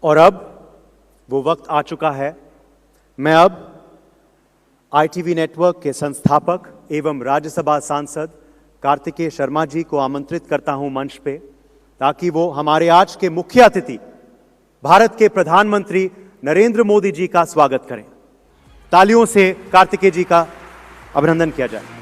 और अब वो वक्त आ चुका है, मैं अब ITV नेटवर्क के संस्थापक एवं राज्यसभा सांसद कार्तिकेय शर्मा जी को आमंत्रित करता हूं मंच पे, ताकि वो हमारे आज के मुख्य अतिथि भारत के प्रधानमंत्री नरेंद्र मोदी जी का स्वागत करें। तालियों से कार्तिकेय जी का अभिनंदन किया जाए।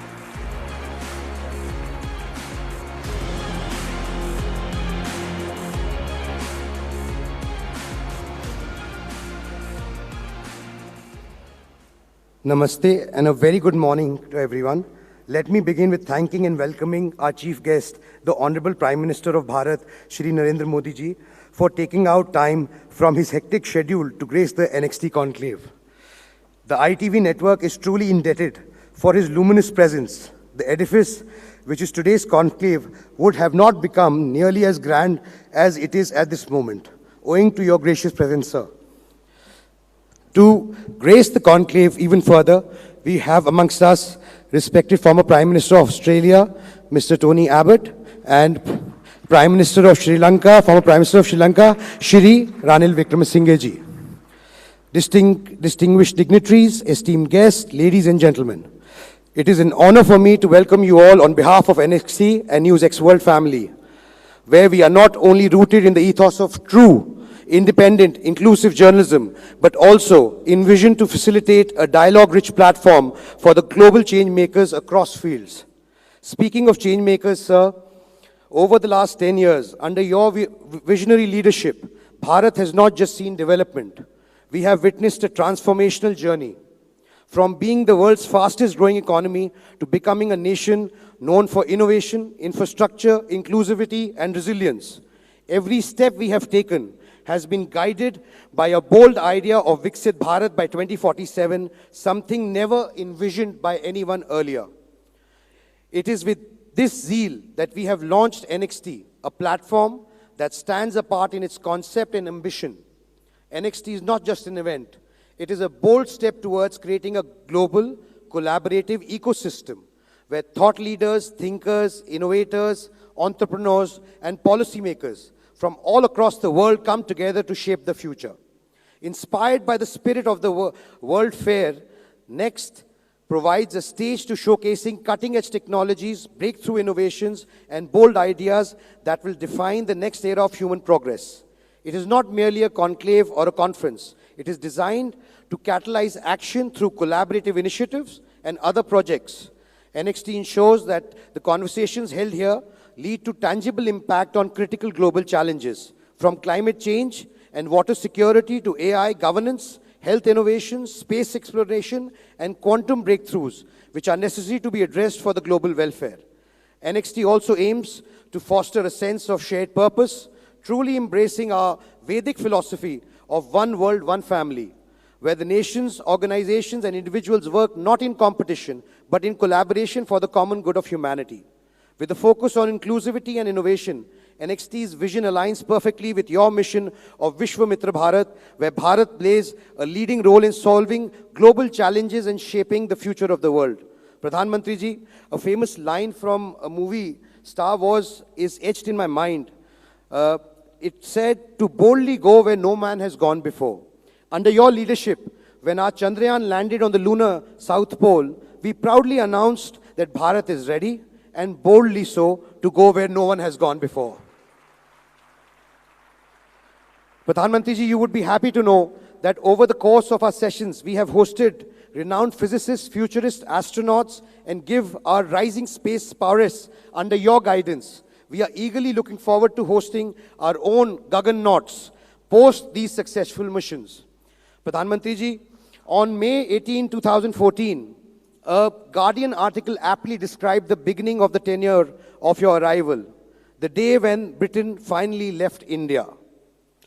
Namaste and a very good morning to everyone. Let me begin with thanking and welcoming our chief guest, the Honorable Prime Minister of Bharat, Shri Narendra Modi ji, for taking out time from his hectic schedule to grace the NXT conclave. The ITV network is truly indebted for his luminous presence. The edifice, which is today's conclave, would have not become nearly as grand as it is at this moment, owing to your gracious presence, sir. To grace the conclave even further, we have amongst us respected former Prime Minister of Australia, Mr. Tony Abbott, and Prime Minister of Sri Lanka, former Prime Minister of Sri Lanka, Shri Ranil Wickremesinghe ji. Distinguished dignitaries, esteemed guests, ladies and gentlemen, it is an honor for me to welcome you all on behalf of NXT and NewsX World family, where we are not only rooted in the ethos of true, independent, inclusive journalism, but also envisioned to facilitate a dialogue-rich platform for the global change makers across fields. Speaking of change makers, sir, over the last 10 years, under your visionary leadership, Bharat has not just seen development. We have witnessed a transformational journey from being the world's fastest growing economy to becoming a nation known for innovation, infrastructure, inclusivity, and resilience. Every step we have taken has been guided by a bold idea of Viksit Bharat by 2047, something never envisioned by anyone earlier. It is with this zeal that we have launched NXT, a platform that stands apart in its concept and ambition. NXT is not just an event. It is a bold step towards creating a global, collaborative ecosystem where thought leaders, thinkers, innovators, entrepreneurs, and policymakers from all across the world come together to shape the future. Inspired by the spirit of the World Fair, Next provides a stage to showcasing cutting-edge technologies, breakthrough innovations, and bold ideas that will define the next era of human progress. It is not merely a conclave or a conference. It is designed to catalyze action through collaborative initiatives and other projects. NXT ensures that the conversations held here lead to tangible impact on critical global challenges, from climate change and water security to AI governance, health innovations, space exploration, and quantum breakthroughs, which are necessary to be addressed for the global welfare. NXT also aims to foster a sense of shared purpose, truly embracing our Vedic philosophy of one world, one family, where the nations, organizations, and individuals work not in competition, but in collaboration for the common good of humanity. With a focus on inclusivity and innovation, NXT's vision aligns perfectly with your mission of Vishwamitra Bharat, where Bharat plays a leading role in solving global challenges and shaping the future of the world. Pradhan Mantri ji, a famous line from a movie, Star Wars, is etched in my mind. It said, "To boldly go where no man has gone before." Under your leadership, when our Chandrayaan landed on the lunar South Pole, we proudly announced that Bharat is ready, and boldly so, to go where no one has gone before. Pradhan Mantri ji, you would be happy to know that over the course of our sessions, we have hosted renowned physicists, futurists, astronauts, and give our rising space prowess under your guidance. We are eagerly looking forward to hosting our own Gagannauts post these successful missions. Pradhan Mantri ji, on May 18, 2014, a Guardian article aptly described the beginning of the tenure of your arrival, the day when Britain finally left India.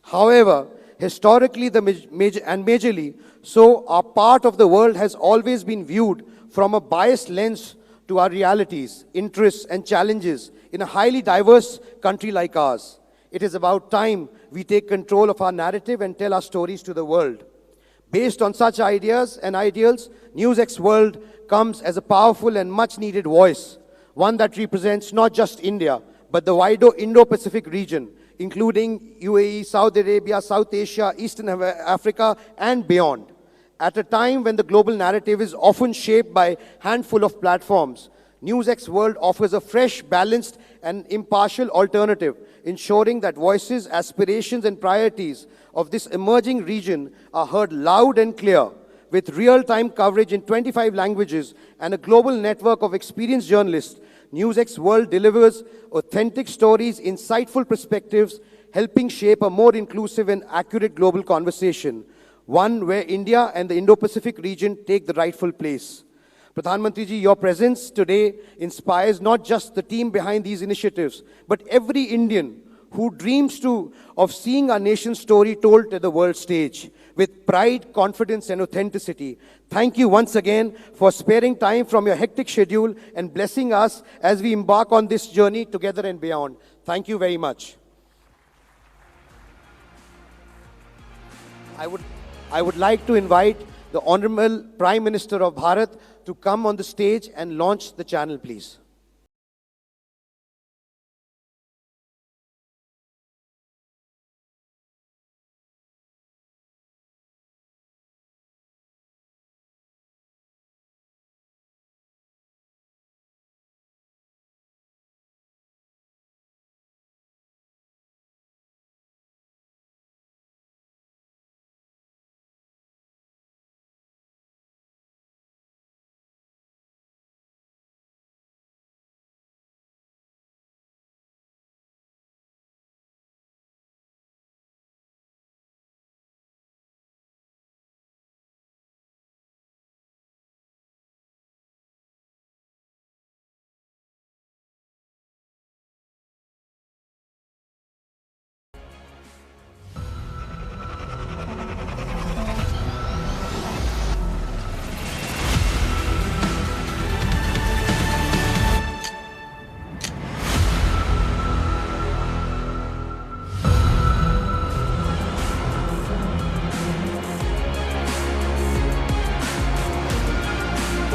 However, historically majorly, so our part of the world has always been viewed from a biased lens to our realities, interests, and challenges in a highly diverse country like ours. It is about time we take control of our narrative and tell our stories to the world. Based on such ideas and ideals, NewsX World comes as a powerful and much-needed voice, one that represents not just India, but the wider Indo-Pacific region including UAE, Saudi Arabia, South Asia, Eastern Africa, and beyond. At a time when the global narrative is often shaped by a handful of platforms, NewsX World offers a fresh, balanced, and impartial alternative, ensuring that voices, aspirations, and priorities of this emerging region are heard loud and clear. With real-time coverage in 25 languages and a global network of experienced journalists, NewsX World delivers authentic stories, insightful perspectives, helping shape a more inclusive and accurate global conversation, one where India and the Indo-Pacific region take the rightful place. Pradhan Mantri ji, your presence today inspires not just the team behind these initiatives, but every Indian who dreams of seeing our nation's story told to the world stage with pride, confidence, and authenticity. Thank you once again for sparing time from your hectic schedule and blessing us as we embark on this journey together and beyond. Thank you very much. I would like to invite the Honorable Prime Minister of Bharat to come on the stage and launch the channel, please.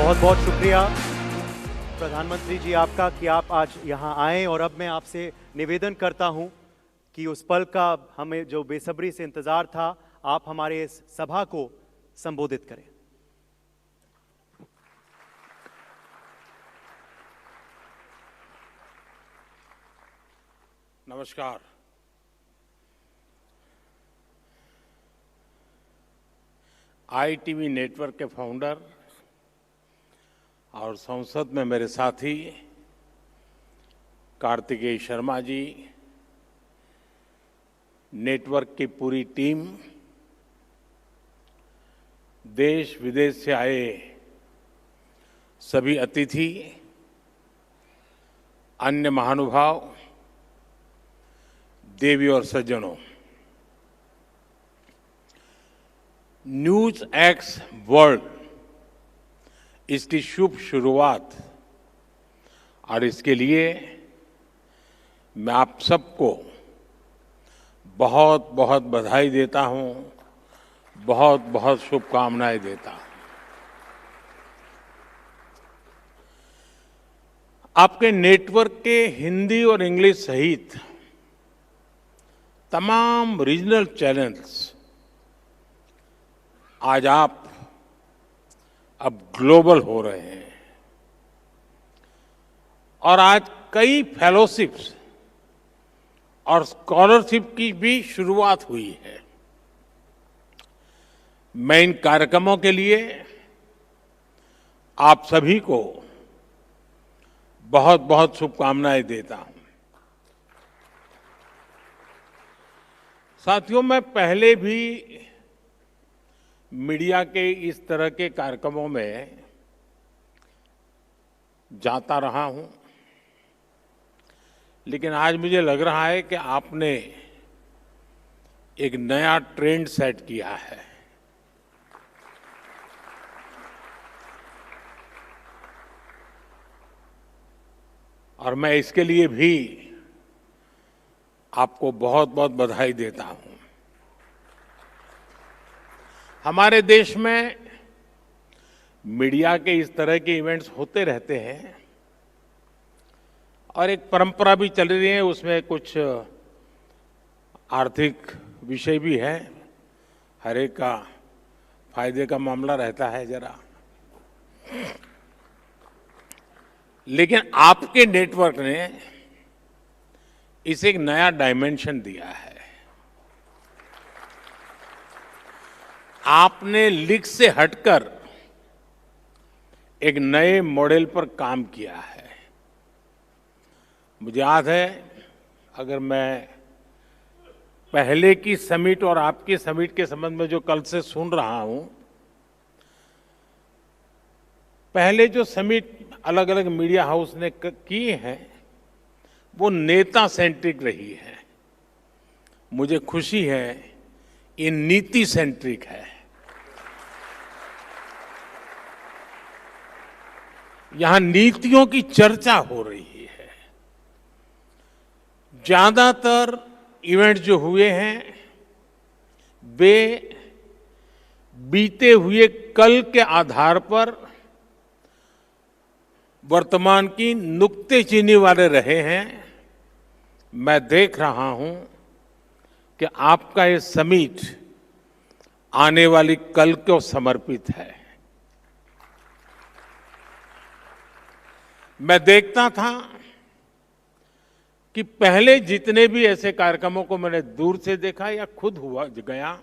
बहुत बहुत शुक्रिया प्रधानमंत्री जी आपका कि आप आज यहाँ आए। और अब मैं आपसे निवेदन करता हूँ कि उस पल का हमें जो बेसब्री से इंतजार था, आप हमारे इस सभा को संबोधित करें। नमस्कार। ITV नेटवर्क के फाउंडर और संसद में मेरे साथी कार्तिकेय शर्मा जी, नेटवर्क की पूरी टीम, देश विदेश से आए सभी अतिथि, अन्य महानुभाव, देवी और सज्जनों, न्यूज एक्स वर्ल्ड इसकी शुभ शुरुआत और इसके लिए मैं आप सबको बहुत बहुत बधाई देता हूं, बहुत बहुत शुभकामनाएं देता हूं। आपके नेटवर्क के हिंदी और इंग्लिश सहित तमाम रीजनल चैनल्स आज आप अब ग्लोबल हो रहे हैं और आज कई फेलोशिप्स और स्कॉलरशिप की भी शुरुआत हुई है। मैं इन कार्यक्रमों के लिए आप सभी को बहुत बहुत शुभकामनाएं देता हूं। साथियों, मैं पहले भी मीडिया के इस तरह के कार्यक्रमों में जाता रहा हूं, लेकिन आज मुझे लग रहा है कि आपने एक नया ट्रेंड सेट किया है। और मैं इसके लिए भी आपको बहुत बहुत बधाई देता हूं। हमारे देश में मीडिया के इस तरह के इवेंट्स होते रहते हैं और एक परंपरा भी चल रही है, उसमें कुछ आर्थिक विषय भी है, हर एक का फायदे का मामला रहता है जरा, लेकिन आपके नेटवर्क ने इसे एक नया डायमेंशन दिया है। आपने लीक से हटकर एक नए मॉडल पर काम किया है। मुझे याद है, अगर मैं पहले की समिट और आपकी समिट के संबंध में जो कल से सुन रहा हूं, पहले जो समिट अलग अलग मीडिया हाउस ने की है वो नेता सेंट्रिक रही है। मुझे खुशी है ये नीति सेंट्रिक है। यहां नीतियों की चर्चा हो रही है। ज्यादातर इवेंट जो हुए हैं वे बीते हुए कल के आधार पर वर्तमान की नुक्तेचीनी वाले रहे हैं। मैं देख रहा हूं कि आपका ये समिट आने वाली कल को समर्पित है। मैं देखता था कि पहले जितने भी ऐसे कार्यक्रमों को मैंने दूर से देखा या खुद हुआ गया,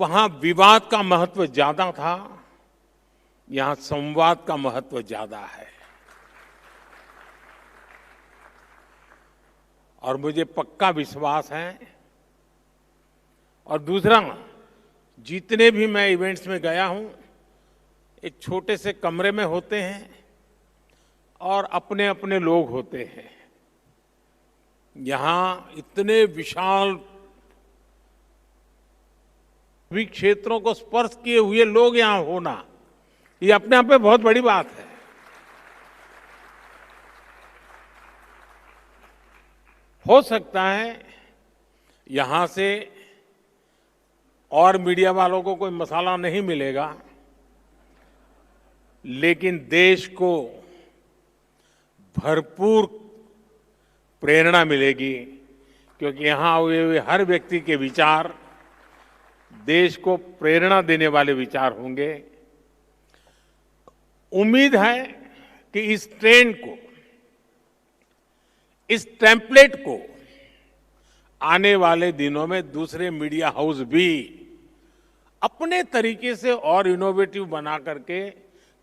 वहां विवाद का महत्व ज्यादा था, यहां संवाद का महत्व ज्यादा है। और मुझे पक्का विश्वास है, और दूसरा, जितने भी मैं इवेंट्स में गया हूं, एक छोटे से कमरे में होते हैं और अपने अपने लोग होते हैं। यहां इतने विशाल भी क्षेत्रों को स्पर्श किए हुए लोग यहां होना, ये अपने आप में बहुत बड़ी बात है। हो सकता है यहां से और मीडिया वालों को कोई मसाला नहीं मिलेगा, लेकिन देश को भरपूर प्रेरणा मिलेगी, क्योंकि यहां हुए हर व्यक्ति के विचार देश को प्रेरणा देने वाले विचार होंगे। उम्मीद है कि इस ट्रेंड को, इस टेम्पलेट को आने वाले दिनों में दूसरे मीडिया हाउस भी अपने तरीके से और इनोवेटिव बना करके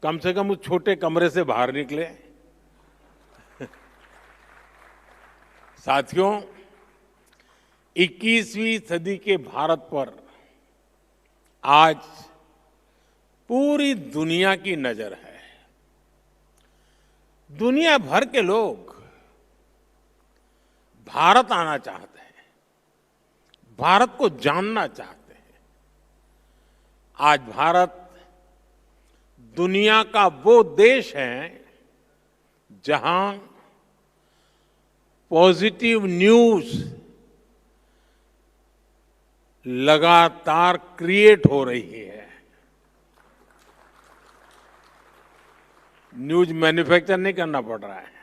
कम से कम उस छोटे कमरे से बाहर निकले। साथियों, 21वीं सदी के भारत पर आज पूरी दुनिया की नजर है। दुनिया भर के लोग भारत आना चाहते हैं, भारत को जानना चाहते हैं। आज भारत दुनिया का वो देश है जहां पॉजिटिव न्यूज लगातार क्रिएट हो रही है। न्यूज मैन्युफैक्चर नहीं करना पड़ रहा है।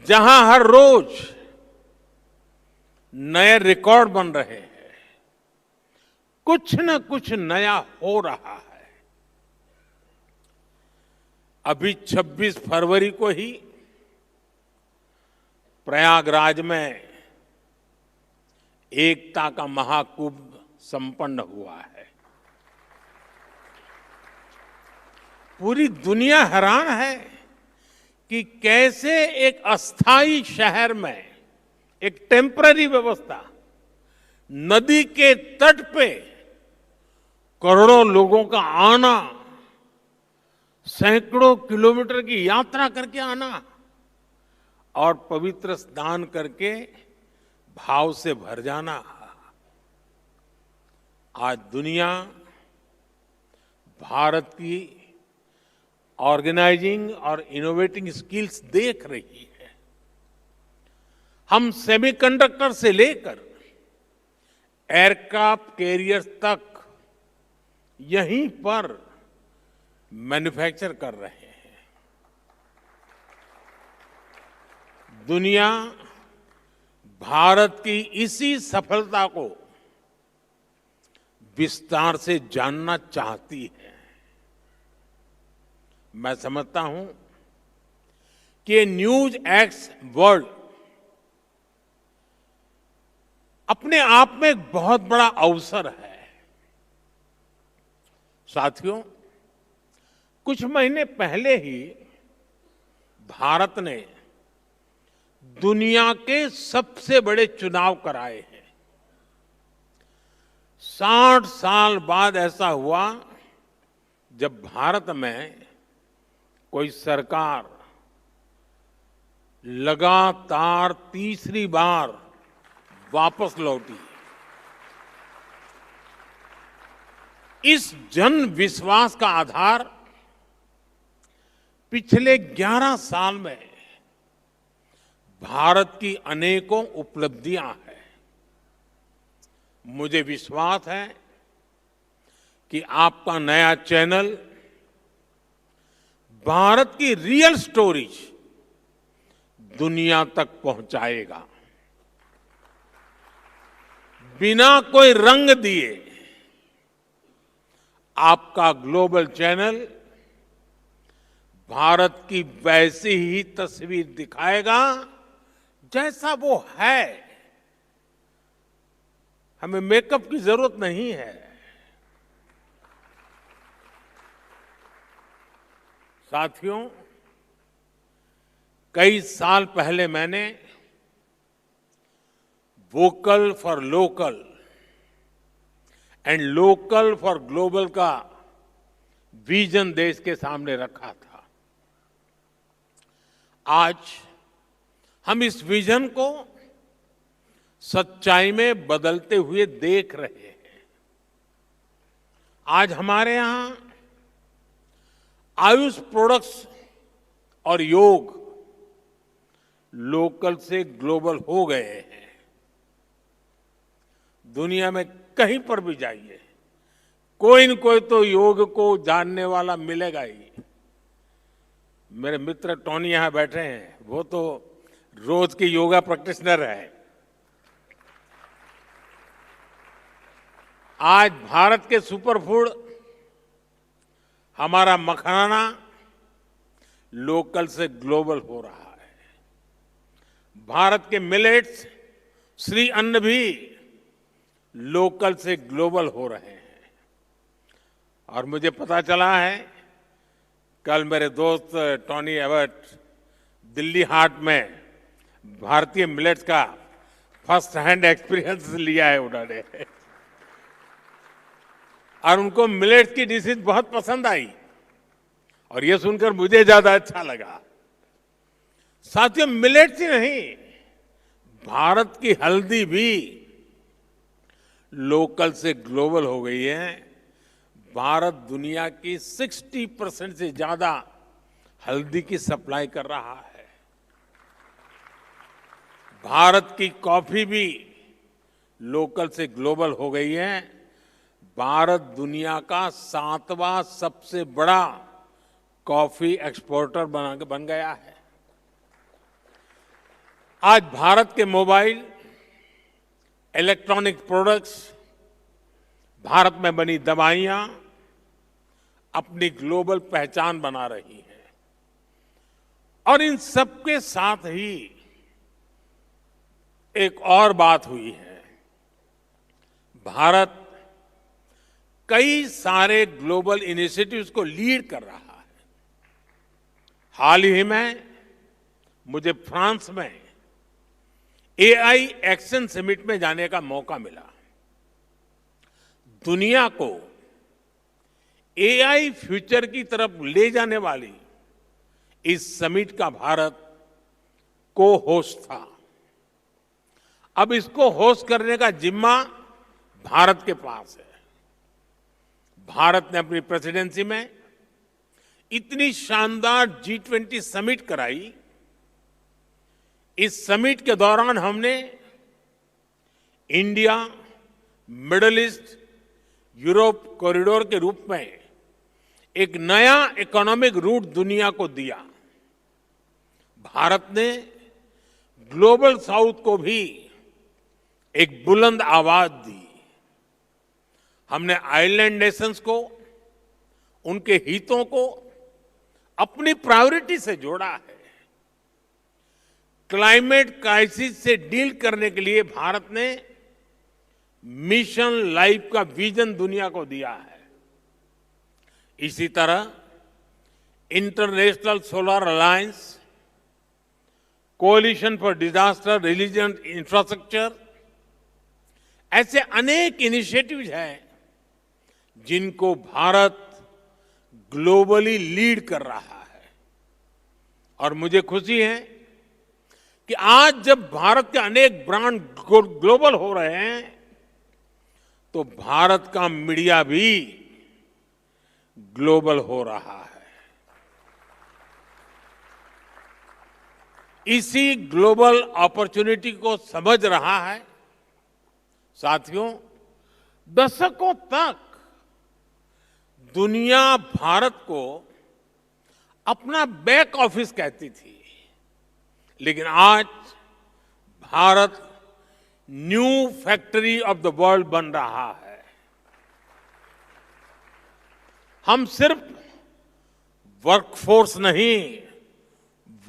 जहां हर रोज नए रिकॉर्ड बन रहे हैं, कुछ न कुछ नया हो रहा है। अभी 26 फरवरी को ही प्रयागराज में एकता का महाकुंभ संपन्न हुआ है। पूरी दुनिया हैरान है कि कैसे एक अस्थाई शहर में एक टेम्पररी व्यवस्था, नदी के तट पे करोड़ों लोगों का आना, सैकड़ों किलोमीटर की यात्रा करके आना और पवित्र स्नान करके भाव से भर जाना। आज दुनिया भारत की ऑर्गेनाइजिंग और इनोवेटिंग स्किल्स देख रही है। हम सेमीकंडक्टर से लेकर एयरक्राफ्ट कैरियर्स तक यहीं पर मैन्युफैक्चर कर रहे हैं। दुनिया भारत की इसी सफलता को विस्तार से जानना चाहती है। मैं समझता हूं कि न्यूज एक्स वर्ल्ड अपने आप में एक बहुत बड़ा अवसर है। साथियों, कुछ महीने पहले ही भारत ने दुनिया के सबसे बड़े चुनाव कराए हैं। 60 साल बाद ऐसा हुआ जब भारत में कोई सरकार लगातार तीसरी बार वापस लौटी। इस जन विश्वास का आधार पिछले 11 साल में भारत की अनेकों उपलब्धियां हैं। मुझे विश्वास है कि आपका नया चैनल भारत की रियल स्टोरीज दुनिया तक पहुंचाएगा। बिना कोई रंग दिए आपका ग्लोबल चैनल भारत की वैसी ही तस्वीर दिखाएगा जैसा वो है। हमें मेकअप की जरूरत नहीं है। साथियों, कई साल पहले मैंने vocal for local and local for global का विजन देश के सामने रखा था। आज हम इस विजन को सच्चाई में बदलते हुए देख रहे हैं। आज हमारे यहां आयुष प्रोडक्ट्स और योग लोकल से ग्लोबल हो गए हैं। दुनिया में कहीं पर भी जाइए, कोई न कोई तो योग को जानने वाला मिलेगा ही। मेरे मित्र टोनी यहां बैठे हैं, वो तो रोज के योगा प्रैक्टिशनर है। आज भारत के सुपरफूड हमारा मखाना लोकल से ग्लोबल हो रहा है। भारत के मिलेट्स, श्री अन्न भी लोकल से ग्लोबल हो रहे हैं। और मुझे पता चला है, कल मेरे दोस्त टोनी एवर्ट दिल्ली हाट में भारतीय मिलेट्स का फर्स्ट हैंड एक्सपीरियंस लिया है उन्होंने, और उनको मिलेट्स की डिशेज बहुत पसंद आई। और ये सुनकर मुझे ज्यादा अच्छा लगा। साथियों, मिलेट्स ही नहीं, भारत की हल्दी भी लोकल से ग्लोबल हो गई है। भारत दुनिया की 60% से ज्यादा हल्दी की सप्लाई कर रहा है। भारत की कॉफी भी लोकल से ग्लोबल हो गई है। भारत दुनिया का 7वां सबसे बड़ा कॉफी एक्सपोर्टर बन गया है। आज भारत के मोबाइल, इलेक्ट्रॉनिक प्रोडक्ट्स, भारत में बनी दवाइयां अपनी ग्लोबल पहचान बना रही हैं। और इन सबके साथ ही एक और बात हुई है। भारत कई सारे ग्लोबल इनिशिएटिव्स को लीड कर रहा है। हाल ही में मुझे फ्रांस में एआई एक्शन समिट में जाने का मौका मिला। दुनिया को एआई फ्यूचर की तरफ ले जाने वाली इस समिट का भारत को होस्ट था। अब इसको होस्ट करने का जिम्मा भारत के पास है। भारत ने अपनी प्रेसिडेंसी में इतनी शानदार G20 समिट कराई। इस समिट के दौरान हमने India, middle east, Europe corridor के रूप में एक नया इकोनॉमिक रूट दुनिया को दिया। भारत ने ग्लोबल साउथ को भी एक बुलंद आवाज दी। हमने आइलैंड नेशंस को, उनके हितों को अपनी प्रायोरिटी से जोड़ा है। क्लाइमेट क्राइसिस से डील करने के लिए भारत ने मिशन लाइफ का विजन दुनिया को दिया है। इसी तरह international solar alliance, coalition for disaster resilient infrastructure, ऐसे अनेक इनिशिएटिव्स हैं जिनको भारत ग्लोबली लीड कर रहा है। और मुझे खुशी है कि आज जब भारत के अनेक ब्रांड ग्लोबल हो रहे हैं तो भारत का मीडिया भी ग्लोबल हो रहा है। इसी ग्लोबल अपॉर्चुनिटी को समझ रहा है। साथियों, दशकों तक दुनिया भारत को अपना बैक ऑफिस कहती थी, लेकिन आज Bharat new factory of the world बन रहा है। हम सिर्फ वर्कफोर्स नहीं,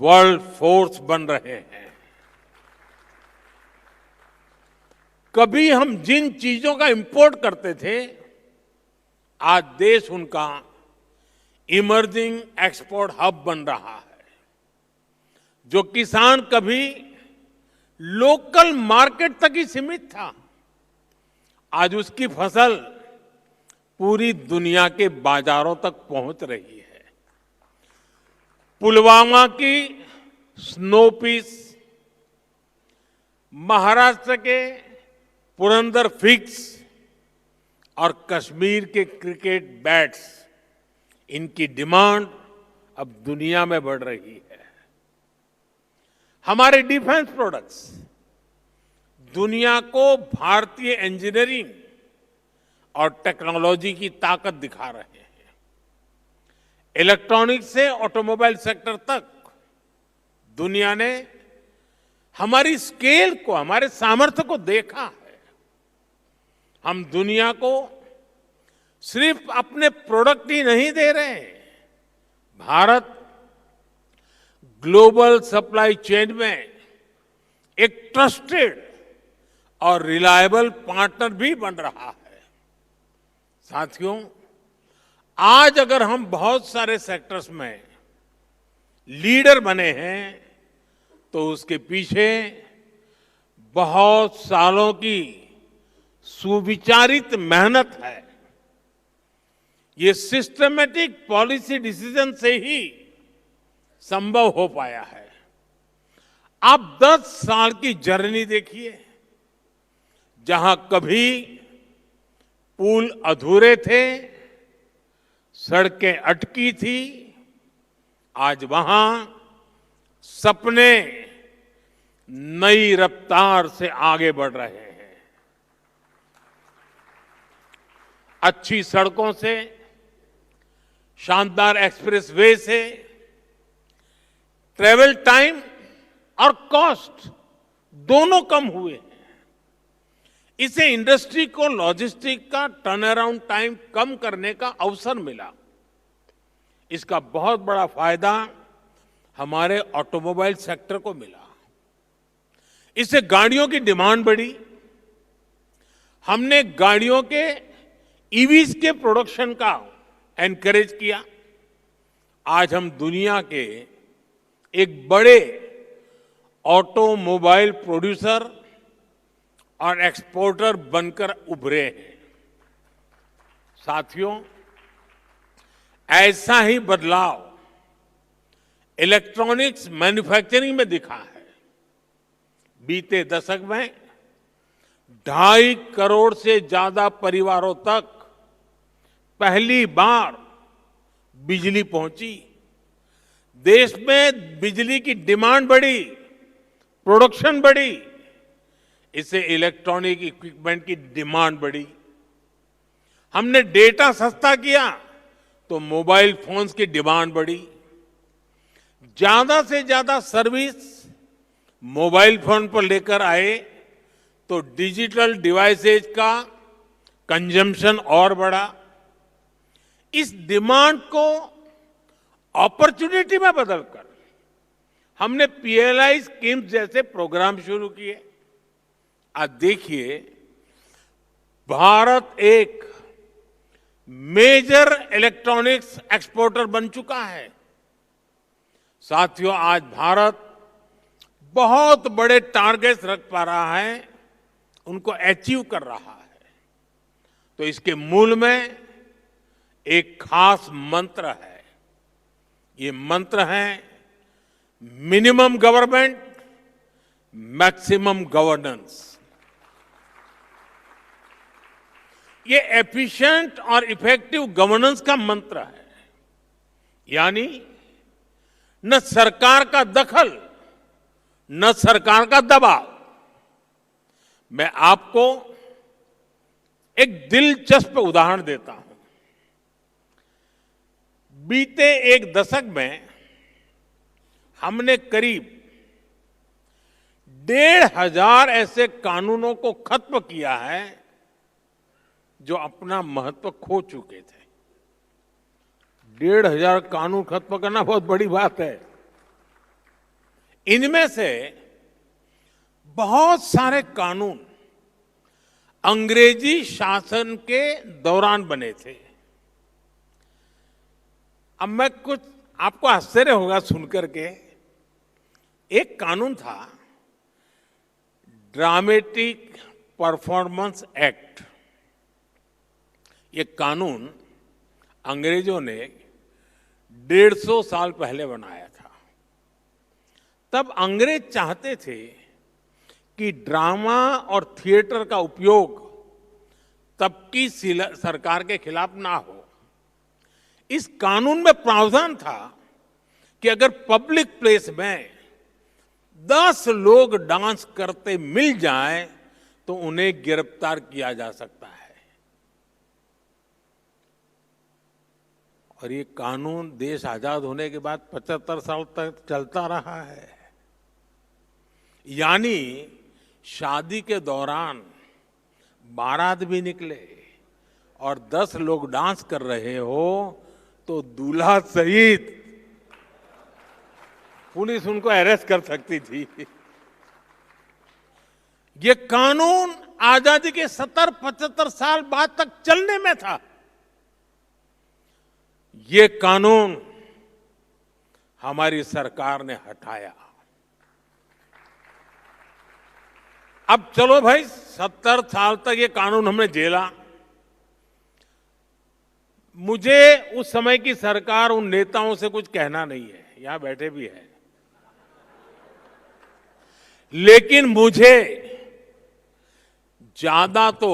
वर्ल्ड फोर्स बन रहे हैं। कभी हम जिन चीजों का इंपोर्ट करते थे, आज देश उनका इमर्जिंग एक्सपोर्ट हब बन रहा है। जो किसान कभी लोकल मार्केट तक ही सीमित था, आज उसकी फसल पूरी दुनिया के बाजारों तक पहुंच रही है। पुलवामा की स्नो पीस, महाराष्ट्र के पुरंदर फिग्स और कश्मीर के क्रिकेट बैट्स, इनकी डिमांड अब दुनिया में बढ़ रही है। हमारे डिफेंस प्रोडक्ट्स दुनिया को भारतीय इंजीनियरिंग और टेक्नोलॉजी की ताकत दिखा रहे हैं। इलेक्ट्रॉनिक्स से ऑटोमोबाइल सेक्टर तक दुनिया ने हमारी स्केल को, हमारे सामर्थ्य को देखा है। हम दुनिया को सिर्फ अपने प्रोडक्ट ही नहीं दे रहे, भारत ग्लोबल सप्लाई चेन में एक ट्रस्टेड और रिलायबल पार्टनर भी बन रहा है। साथियों, आज अगर हम बहुत सारे सेक्टर्स में लीडर बने हैं तो उसके पीछे बहुत सालों की सुविचारित मेहनत है। ये सिस्टमैटिक पॉलिसी डिसीजन से ही संभव हो पाया है। आप 10 साल की जर्नी देखिए, जहां कभी पुल अधूरे थे, सड़कें अटकी थी, आज वहां सपने नई रफ्तार से आगे बढ़ रहे हैं। अच्छी सड़कों से, शानदार एक्सप्रेस वे से ट्रेवल टाइम और कॉस्ट दोनों कम हुए हैं। इसे इंडस्ट्री को लॉजिस्टिक का टर्न अराउंड टाइम कम करने का अवसर मिला। इसका बहुत बड़ा फायदा हमारे ऑटोमोबाइल सेक्टर को मिला। इससे गाड़ियों की डिमांड बढ़ी। हमने गाड़ियों के ईवीज के प्रोडक्शन का एनकरेज किया। आज हम दुनिया के एक बड़े ऑटोमोबाइल प्रोड्यूसर और एक्सपोर्टर बनकर उभरे हैं। साथियों, ऐसा ही बदलाव इलेक्ट्रॉनिक्स मैन्युफैक्चरिंग में दिखा है। बीते दशक में 2.5 करोड़ से ज्यादा परिवारों तक पहली बार बिजली पहुंची। देश में बिजली की डिमांड बढ़ी, प्रोडक्शन बढ़ी, इससे इलेक्ट्रॉनिक इक्विपमेंट की डिमांड बढ़ी। हमने डेटा सस्ता किया तो मोबाइल फोन्स की डिमांड बढ़ी। ज्यादा से ज्यादा सर्विस मोबाइल फोन पर लेकर आए तो डिजिटल डिवाइसेज का कंजम्पशन और बढ़ा। इस डिमांड को अपॉर्चुनिटी में बदलकर हमने पीएलआई स्कीम जैसे प्रोग्राम शुरू किए। आज देखिए, भारत एक मेजर इलेक्ट्रॉनिक्स एक्सपोर्टर बन चुका है। साथियों, आज भारत बहुत बड़े टारगेट्स रख पा रहा है, उनको अचीव कर रहा है। तो इसके मूल में एक खास मंत्र है। ये मंत्र है मिनिमम गवर्नमेंट, मैक्सिमम गवर्नेंस। ये एफिशिएंट और इफेक्टिव गवर्नेंस का मंत्र है। यानी न सरकार का दखल, न सरकार का दबाव। मैं आपको एक दिलचस्प उदाहरण देता हूं। बीते एक दशक में हमने करीब 1,500 ऐसे कानूनों को खत्म किया है जो अपना महत्व खो चुके थे। 1,500 कानून खत्म करना बहुत बड़ी बात है। इनमें से बहुत सारे कानून अंग्रेजी शासन के दौरान बने थे। अब मैं कुछ आपको आश्चर्य होगा सुनकर के, एक कानून था ड्रामेटिक परफॉर्मेंस एक्ट। ये कानून अंग्रेजों ने 150 साल पहले बनाया था। तब अंग्रेज चाहते थे कि ड्रामा और थिएटर का उपयोग तब की सरकार के खिलाफ ना हो। इस कानून में प्रावधान था कि अगर पब्लिक प्लेस में 10 लोग डांस करते मिल जाएं तो उन्हें गिरफ्तार किया जा सकता है। और ये कानून देश आजाद होने के बाद 75 साल तक चलता रहा है। यानी शादी के दौरान बारात भी निकले और 10 लोग डांस कर रहे हो तो दूल्हा सहित पुलिस उनको अरेस्ट कर सकती थी। ये कानून आजादी के 70-75 साल बाद तक चलने में था। ये कानून हमारी सरकार ने हटाया। अब चलो भाई, 70 साल तक ये कानून हमने झेला। मुझे उस समय की सरकार, उन नेताओं से कुछ कहना नहीं है, यहां बैठे भी हैं। लेकिन मुझे ज्यादा तो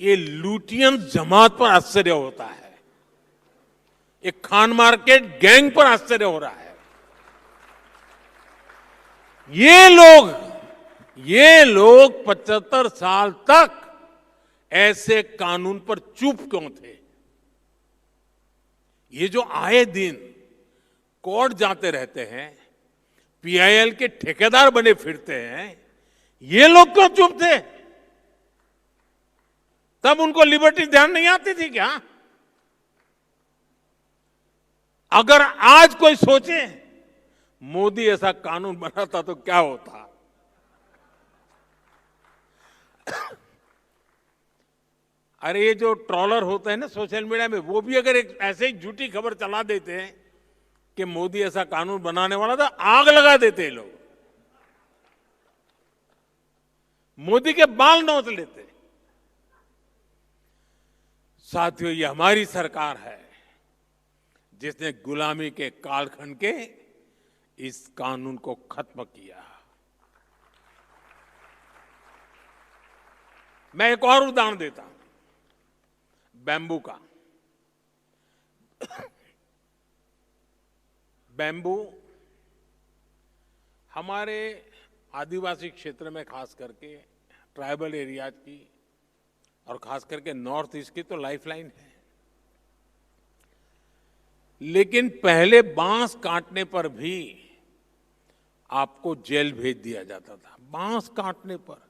ये लुटियन जमात पर आश्चर्य होता है, ये खान मार्केट गैंग पर आश्चर्य हो रहा है। ये लोग 75 साल तक ऐसे कानून पर चुप क्यों थे? ये जो आए दिन कोर्ट जाते रहते हैं, पीआईएल के ठेकेदार बने फिरते हैं, ये लोग क्यों चुप थे? तब उनको लिबर्टी ध्यान नहीं आती थी क्या? अगर आज कोई सोचे मोदी ऐसा कानून बनाता तो क्या होता? अरे ये जो ट्रॉलर होते हैं ना सोशल मीडिया में, वो भी अगर एक ऐसे ही झूठी खबर चला देते हैं कि मोदी ऐसा कानून बनाने वाला था, आग लगा देते हैं लोग, मोदी के बाल नोच लेते। साथियों, ये हमारी सरकार है जिसने गुलामी के कालखंड के इस कानून को खत्म किया। मैं एक और उदाहरण देता हूं, बैम्बू का। बैम्बू हमारे आदिवासी क्षेत्र में, खास करके ट्राइबल एरियाज की और खास करके नॉर्थ ईस्ट की तो लाइफलाइन है। लेकिन पहले बांस काटने पर भी आपको जेल भेज दिया जाता था बांस काटने पर।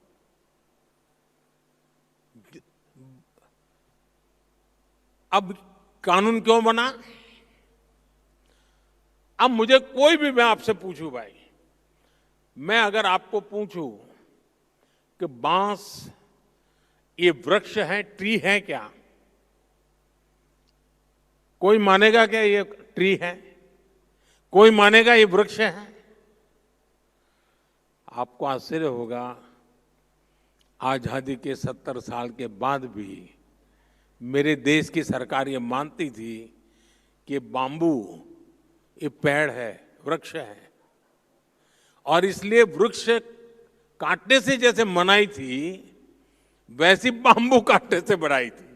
अब कानून क्यों बना? अब मुझे कोई भी, मैं आपसे पूछूं भाई, मैं अगर आपको पूछूं कि बांस ये वृक्ष है, ट्री है क्या? कोई मानेगा क्या ये ट्री है? कोई मानेगा ये वृक्ष है? आपको आश्चर्य होगा, आजादी के 70 साल के बाद भी मेरे देश की सरकार ये मानती थी कि बाम्बू ये पेड़ है, वृक्ष है, और इसलिए वृक्ष काटने से जैसे मनाई थी वैसी बाम्बू काटने से बनाई थी।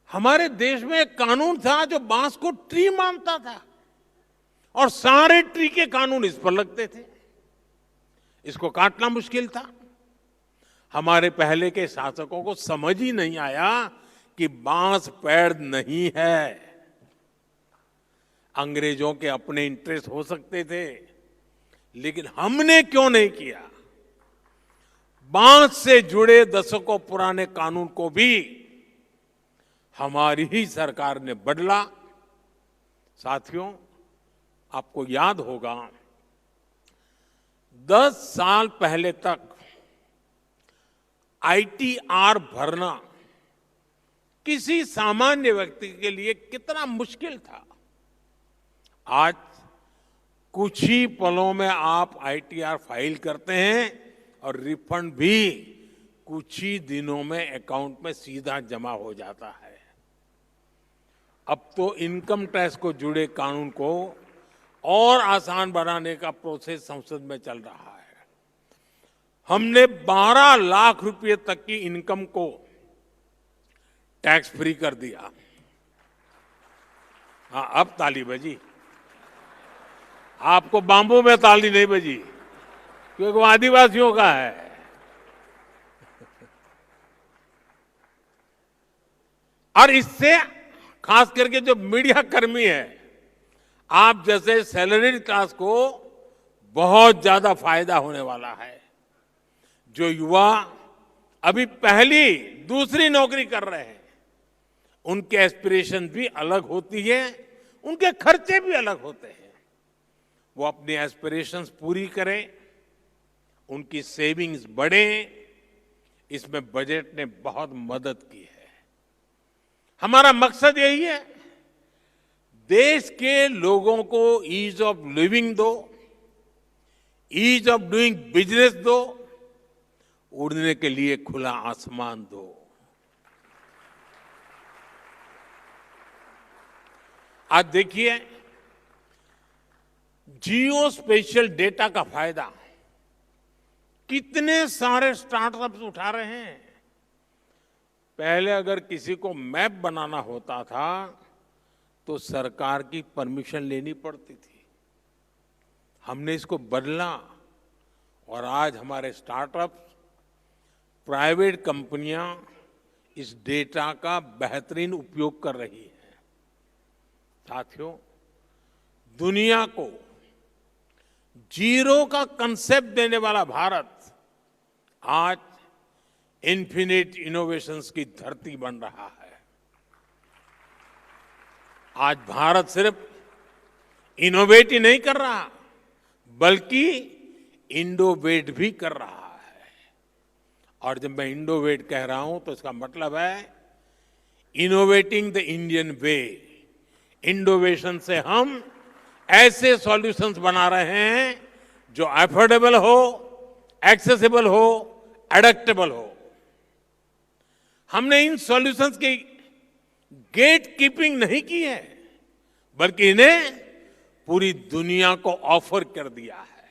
हमारे देश में एक कानून था जो बांस को ट्री मानता था और सारे ट्री के कानून इस पर लगते थे। इसको काटना मुश्किल था। हमारे पहले के शासकों को समझ ही नहीं आया कि बांस पेड़ नहीं है। अंग्रेजों के अपने इंटरेस्ट हो सकते थे, लेकिन हमने क्यों नहीं किया? बांस से जुड़े दशकों पुराने कानून को भी हमारी ही सरकार ने बदला। साथियों, आपको याद होगा 10 साल पहले तक आईटीआर भरना किसी सामान्य व्यक्ति के लिए कितना मुश्किल था। आज कुछ ही पलों में आप आईटीआर फाइल करते हैं और रिफंड भी कुछ ही दिनों में अकाउंट में सीधा जमा हो जाता है। अब तो इनकम टैक्स को जुड़े कानून को और आसान बनाने का प्रोसेस संसद में चल रहा है। हमने 12 लाख रुपए तक की इनकम को टैक्स फ्री कर दिया। हाँ, अब ताली बजी। आपको बाम्बू में ताली नहीं बजी क्योंकि वो आदिवासियों का है। और इससे खास करके जो मीडिया कर्मी है, आप जैसे सैलरीड क्लास को बहुत ज्यादा फायदा होने वाला है। जो युवा अभी पहली दूसरी नौकरी कर रहे हैं, उनके एस्पिरेशन भी अलग होती है, उनके खर्चे भी अलग होते हैं। वो अपनी एस्पिरेशंस पूरी करें, उनकी सेविंग्स बढ़े, इसमें बजट ने बहुत मदद की है। हमारा मकसद यही है, देश के लोगों को ईज ऑफ लिविंग दो, ईज ऑफ डूइंग बिजनेस दो, उड़ने के लिए खुला आसमान दो। आज देखिए, जियो स्पेशल डेटा का फायदा कितने सारे स्टार्टअप्स उठा रहे हैं। पहले अगर किसी को मैप बनाना होता था तो सरकार की परमिशन लेनी पड़ती थी। हमने इसको बदला और आज हमारे स्टार्टअप्स, प्राइवेट कंपनियां इस डेटा का बेहतरीन उपयोग कर रही हैं। साथियों, दुनिया को जीरो का कंसेप्ट देने वाला भारत आज इन्फिनिट इनोवेशंस की धरती बन रहा है। आज भारत सिर्फ इनोवेट ही नहीं कर रहा, बल्कि इंडोवेट भी कर रहा है। और जब मैं इंडोवेट कह रहा हूं तो इसका मतलब है इनोवेटिंग द इंडियन वे। इंडोवेशन से हम ऐसे सॉल्यूशंस बना रहे हैं जो अफोर्डेबल हो, एक्सेसिबल हो, एडेप्टेबल हो। हमने इन सॉल्यूशंस की गेट कीपिंग नहीं की है, बल्कि इन्हें पूरी दुनिया को ऑफर कर दिया है।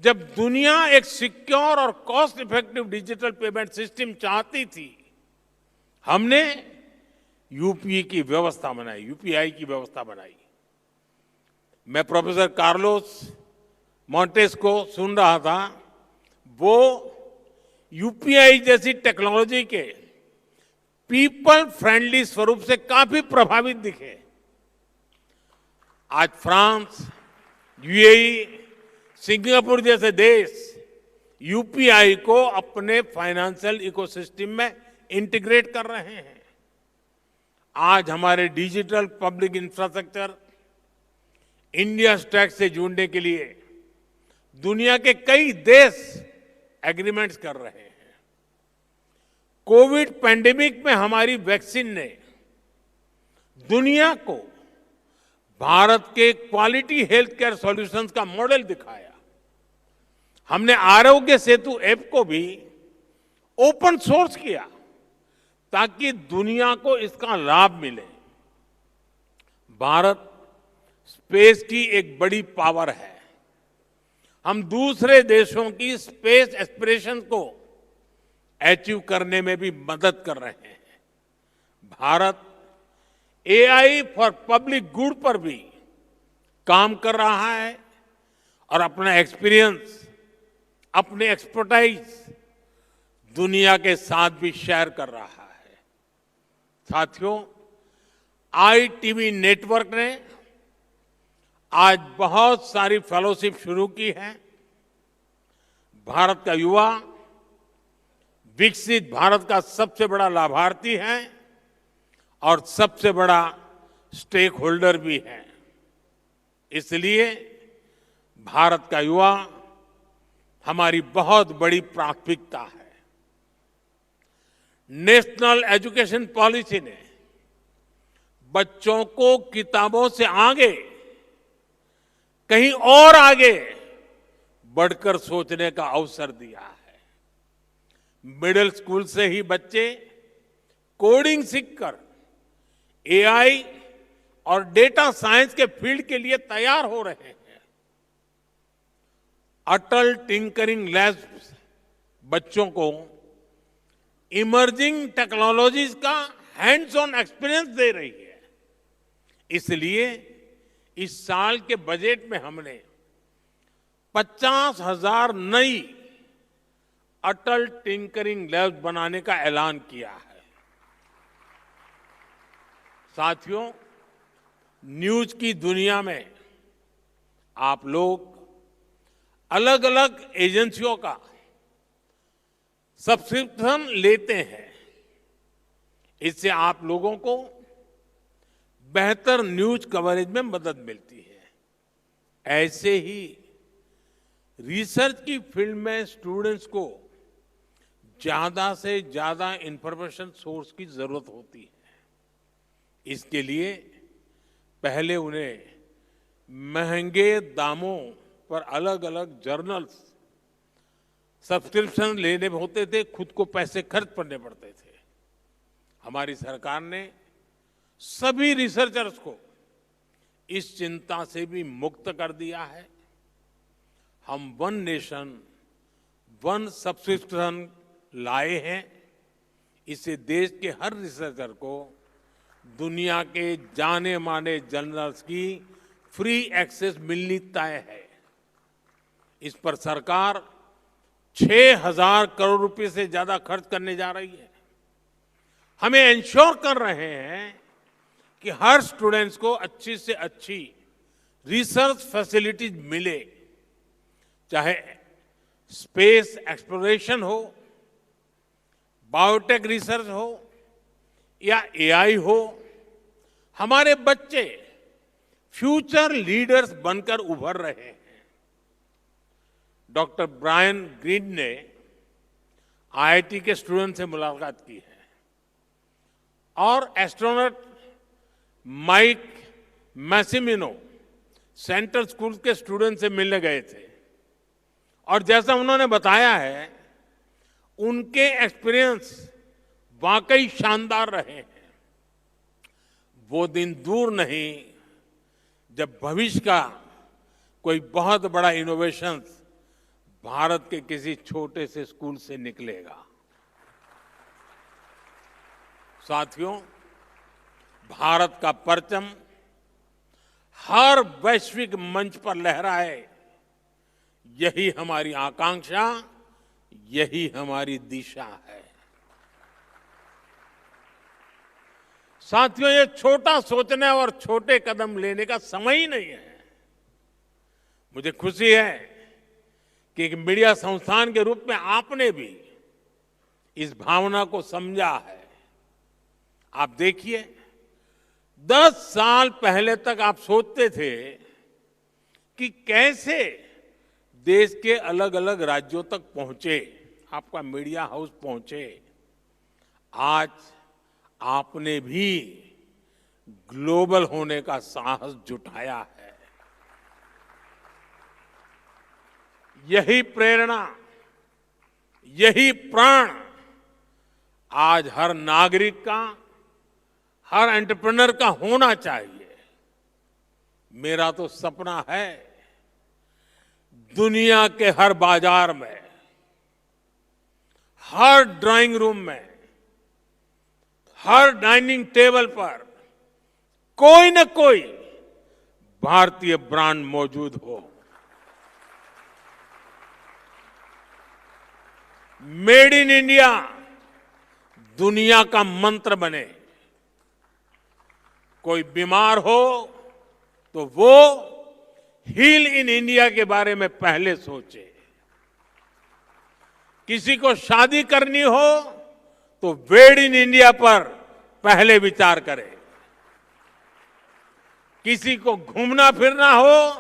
जब दुनिया एक सिक्योर और cost effective digital payment system चाहती थी, हमने यूपीआई की व्यवस्था बनाई, यूपीआई की व्यवस्था बनाई। मैं प्रोफेसर कार्लोस मोंटेस को सुन रहा था, वो यूपीआई जैसी टेक्नोलॉजी के पीपल फ्रेंडली स्वरूप से काफी प्रभावित दिखे। आज फ्रांस, यूएई, सिंगापुर जैसे देश यूपीआई को अपने फाइनेंशियल इकोसिस्टम में इंटीग्रेट कर रहे हैं। आज हमारे digital public infrastructure India stack से जुड़ने के लिए दुनिया के कई देश एग्रीमेंट्स कर रहे हैं। कोविड पैंडेमिक में हमारी वैक्सीन ने दुनिया को भारत के क्वालिटी हेल्थ केयर सॉल्यूशंस का मॉडल दिखाया। हमने आरोग्य सेतु ऐप को भी ओपन सोर्स किया ताकि दुनिया को इसका लाभ मिले। भारत स्पेस की एक बड़ी पावर है। हम दूसरे देशों की स्पेस एस्पिरेशन को अचीव करने में भी मदद कर रहे हैं। Bharat AI for public good पर भी काम कर रहा है और अपना एक्सपीरियंस, अपने एक्सपर्टाइज दुनिया के साथ भी शेयर कर रहा है। साथियों, आईटीवी नेटवर्क ने आज बहुत सारी फेलोशिप शुरू की है। भारत का युवा विकसित भारत का सबसे बड़ा लाभार्थी है और सबसे बड़ा स्टेक होल्डर भी है। इसलिए भारत का युवा हमारी बहुत बड़ी प्राथमिकता है। नेशनल एजुकेशन पॉलिसी ने बच्चों को किताबों से आगे, कहीं और आगे बढ़कर सोचने का अवसर दिया है। मिडिल स्कूल से ही बच्चे कोडिंग सीखकर एआई और डेटा साइंस के फील्ड के लिए तैयार हो रहे हैं। अटल टिंकरिंग लैब्स बच्चों को इमर्जिंग टेक्नोलॉजीज का हैंड्स ऑन एक्सपीरियंस दे रही है। इसलिए इस साल के बजट में हमने 50,000 नई अटल टिंकरिंग लैब्स बनाने का ऐलान किया है। साथियों, न्यूज की दुनिया में आप लोग अलग अलग एजेंसियों का सब्सक्रिप्शन लेते हैं। इससे आप लोगों को बेहतर न्यूज कवरेज में मदद मिलती है। ऐसे ही रिसर्च की फील्ड में स्टूडेंट्स को ज्यादा से ज्यादा इंफॉर्मेशन सोर्स की जरूरत होती है। इसके लिए पहले उन्हें महंगे दामों पर अलग अलग जर्नल्स सब्सक्रिप्शन लेने होते थे, खुद को पैसे खर्च करने पड़ते थे। हमारी सरकार ने सभी रिसर्चर्स को इस चिंता से भी मुक्त कर दिया है। हम वन नेशन वन सब्सक्रिप्शन लाए हैं। इससे देश के हर रिसर्चर को दुनिया के जाने माने जर्नल्स की फ्री एक्सेस मिलनी तय है। इस पर सरकार 6,000 करोड़ रुपए से ज्यादा खर्च करने जा रही है। हमें इंश्योर कर रहे हैं कि हर स्टूडेंट्स को अच्छी से अच्छी रिसर्च फैसिलिटीज मिले, चाहे स्पेस एक्सप्लोरेशन हो, बायोटेक रिसर्च हो या एआई हो। हमारे बच्चे फ्यूचर लीडर्स बनकर उभर रहे हैं। डॉक्टर ब्रायन ग्रीन ने आईआईटी के स्टूडेंट से मुलाकात की है और एस्ट्रोनॉट माइक मैसिमिनो सेंट्रल स्कूल के स्टूडेंट से मिलने गए थे और जैसा उन्होंने बताया है, उनके एक्सपीरियंस वाकई शानदार रहे हैं। वो दिन दूर नहीं जब भविष्य का कोई बहुत बड़ा इनोवेशन भारत के किसी छोटे से स्कूल से निकलेगा। साथियों, भारत का परचम हर वैश्विक मंच पर लहराए, यही हमारी आकांक्षा, यही हमारी दिशा है। साथियों, ये छोटा सोचने और छोटे कदम लेने का समय ही नहीं है। मुझे खुशी है कि एक मीडिया संस्थान के रूप में आपने भी इस भावना को समझा है। आप देखिए, 10 साल पहले तक आप सोचते थे कि कैसे देश के अलग अलग राज्यों तक पहुंचे, आपका मीडिया हाउस पहुंचे। आज आपने भी ग्लोबल होने का साहस जुटाया है। यही प्रेरणा, यही प्राण आज हर नागरिक का, हर एंटरप्रेन्योर का होना चाहिए। मेरा तो सपना है दुनिया के हर बाजार में, हर ड्राइंग रूम में, हर डाइनिंग टेबल पर कोई न कोई भारतीय ब्रांड मौजूद हो। मेड इन इंडिया दुनिया का मंत्र बने। कोई बीमार हो तो वो हील इन इंडिया के बारे में पहले सोचे। किसी को शादी करनी हो तो वेड इन इंडिया पर पहले विचार करे। किसी को घूमना फिरना हो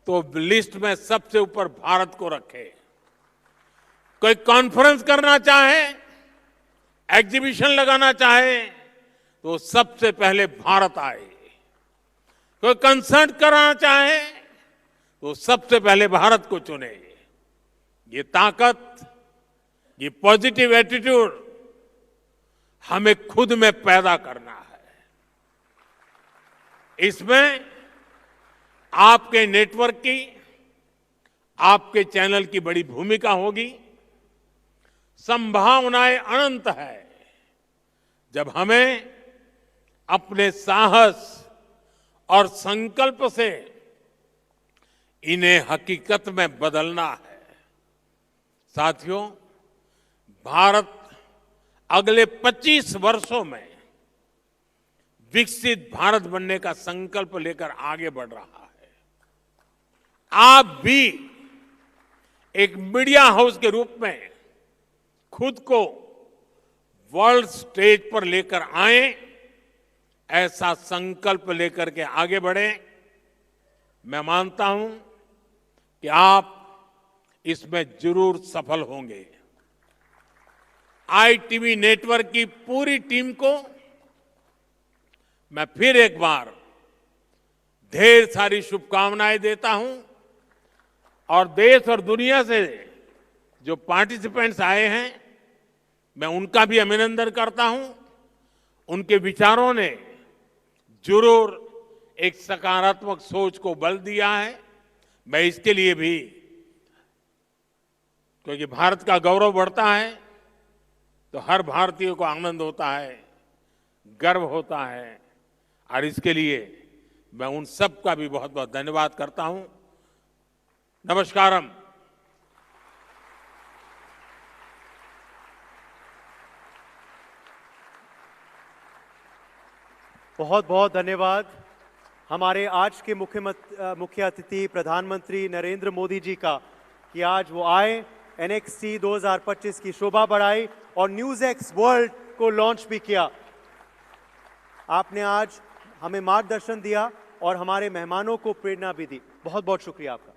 तो लिस्ट में सबसे ऊपर भारत को रखे। कोई कॉन्फ्रेंस करना चाहे, एग्जीबिशन लगाना चाहे तो सबसे पहले भारत आए। कोई कंसर्ट कराना चाहे तो सबसे पहले भारत को चुने। ये ताकत, ये पॉजिटिव एटीट्यूड हमें खुद में पैदा करना है। इसमें आपके नेटवर्क की, आपके चैनल की बड़ी भूमिका होगी। संभावनाएं अनंत है जब हमें अपने साहस और संकल्प से इन्हें हकीकत में बदलना है। साथियों, भारत अगले 25 वर्षों में विकसित भारत बनने का संकल्प लेकर आगे बढ़ रहा है। आप भी एक मीडिया हाउस के रूप में खुद को वर्ल्ड स्टेज पर लेकर आए, ऐसा संकल्प लेकर के आगे बढ़े। मैं मानता हूं कि आप इसमें जरूर सफल होंगे। आईटीवी नेटवर्क की पूरी टीम को मैं फिर एक बार ढेर सारी शुभकामनाएं देता हूं और देश और दुनिया से जो पार्टिसिपेंट्स आए हैं, मैं उनका भी अभिनंदन करता हूं। उनके विचारों ने जरूर एक सकारात्मक सोच को बल दिया है। मैं इसके लिए भी, क्योंकि भारत का गौरव बढ़ता है तो हर भारतीय को आनंद होता है, गर्व होता है, और इसके लिए मैं उन सब का भी बहुत बहुत धन्यवाद करता हूं। नमस्कारम। बहुत बहुत धन्यवाद हमारे आज के मुख्य अतिथि प्रधानमंत्री नरेंद्र मोदी जी का, कि आज वो आए, NXT 2025 की शोभा बढ़ाई और न्यूज़ वर्ल्ड को लॉन्च भी किया। आपने आज हमें मार्गदर्शन दिया और हमारे मेहमानों को प्रेरणा भी दी। बहुत बहुत शुक्रिया आपका।